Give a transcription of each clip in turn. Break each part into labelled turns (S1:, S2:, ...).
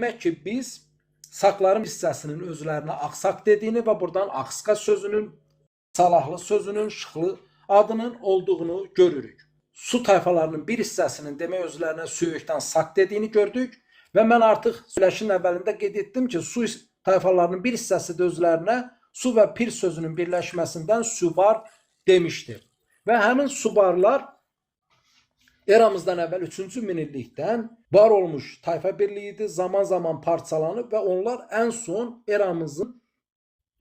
S1: Demək ki, biz sakların hissəsinin özlərinə Aksaq dediyini və buradan Akska sözünün, Salahlı sözünün, Şıxlı adının olduğunu görürük. Su tayfalarının bir hissəsinin demək özlərinə Söyükdən Sak dediyini gördük və mən artıq söyləşin əvvəlində qeyd etdim ki, su tayfalarının bir hissəsi də özlərinə su və pir sözünün birləşməsindən Subar demişdir. Və həmin Subarlar eramızdan əvvəl 3-cü minillikdən var olmuş tayfa birliyidir, zaman zaman parçalanıb və onlar ən son eramızın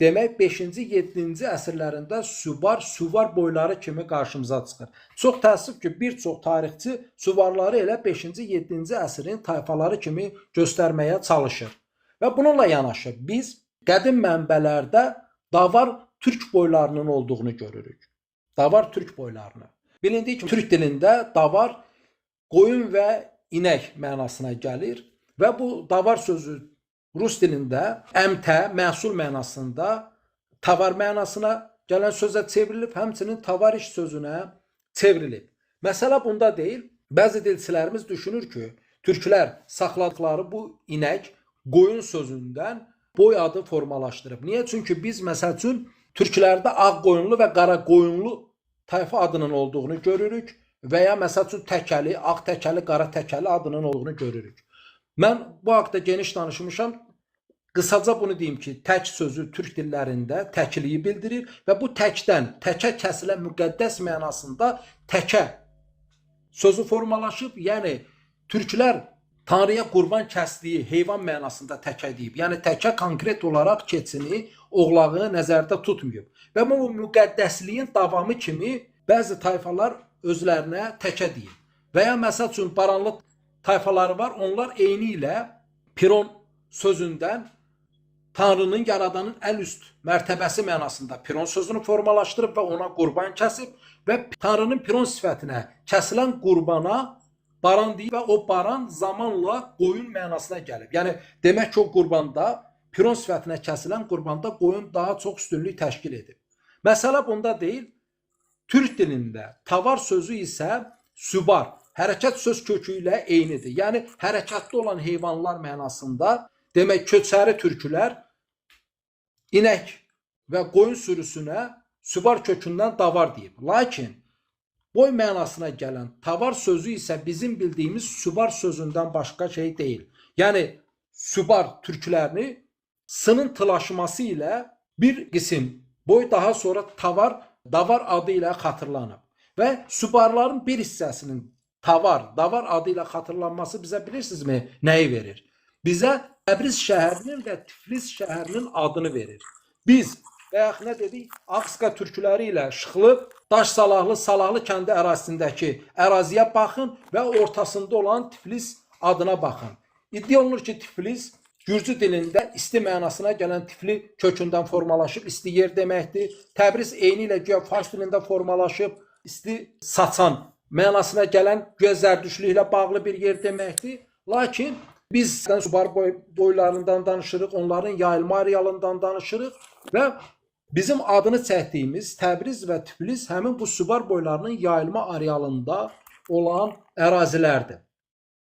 S1: demək 5-ci, 7-ci əsrlərində Suvar boyları kimi qarşımıza çıxır. Çox təəssüf ki, bir çox tarixçi Suvarları elə 5-ci, 7-ci əsrin tayfaları kimi göstərməyə çalışır. Və bununla yanaşı biz qədim mənbələrdə Davar Türk boylarının olduğunu görürük. Davar Türk boylarını. Bilindiyi ki, Türk dilində davar qoyun və inək mənasına gəlir və bu davar sözü Rus dilində əmtə, məhsul mənasında tavar mənasına gələn sözə çevrilib, həmçinin tavariş sözünə çevrilib. Məsələ bunda deyil. Bəzi dilçilərimiz düşünür ki, türklər saxladıkları bu inək qoyun sözündən boy adı formalaşdırıb. Niyə? Çünki biz məsəl üçün türklərdə ağ qoyunlu və qara qoyunlu tayfa adının olduğunu görürük və ya məsəl üçün təkəli, ağ təkəli, qara təkəli adının olduğunu görürük. Mən bu haqda geniş danışmışam. Qısaca bunu deyim ki, tək sözü türk dillərində təkliyi bildirir və bu təkdən, təkə kəsilən müqəddəs mənasında təkə sözü formalaşıb. Yəni, türklər Tanrıya qurban kəsdiyi heyvan mənasında təkə deyib. Yəni, təkə konkret olaraq keçini, oğlağı nəzərdə tutmayıb. Və bu müqəddəsliyin davamı kimi bəzi tayfalar özlərinə təkə deyib. Və ya məsəl üçün baranlı tayfaları var, onlar eyni ilə Piron sözündən Tanrının, yaradanın əl üst mərtəbəsi mənasında Piron sözünü formalaşdırıb və ona qurban kəsib və Tanrının Piron sifətinə kəsilən qurbana baran deyib və o baran zamanla qoyun mənasına gəlib. Yəni, demək ki, o qurbanda, Piron sifətinə kəsilən qurbanda qoyun daha çox üstünlük təşkil edib. Məsələ bunda deyil. Türk dilində tavar sözü isə Subar, hərəkət söz kökü ilə eynidir. Yəni, hərəkətli olan heyvanlar mənasında demək, köçəri türkülər inək və qoyun sürüsünə Subar kökündən davar deyib. Lakin, boy mənasına gələn tavar sözü isə bizim bildiyimiz Subar sözündən başqa şey deyil. Yəni, Subar türkülərini sının tılaşması ilə bir qisim boy daha sonra davar adı ilə xatırlanıb. Və Subarların bir hissəsinin davar adı ilə xatırlanması bizə bilirsinizmi nəyi verir? Bizə Təbriz şəhərinin və Tiflis şəhərinin adını verir. Biz, bayaq nə dedik, Akska türküləri ilə Şıxlı, Daş Salahlı, Salahlı kəndi ərazisindəki əraziyə baxın və ortasında olan Tiflis adına baxın. İddia olunur ki, Tiflis Gürcü dilində isti mənasına gələn tifli kökündən formalaşıb, isti yer deməkdir. Təbriz eyni ilə güya fars dilində formalaşıb, isti saçan mənasına gələn güya zərdüştlüklə bağlı bir yer deməkdir. Lakin biz Subar boylarından danışırıq, onların yayılma arealından danışırıq və bizim adını çəkdiyimiz Təbriz və Tiflis həmin bu Subar boylarının yayılma arealında olan ərazilərdir.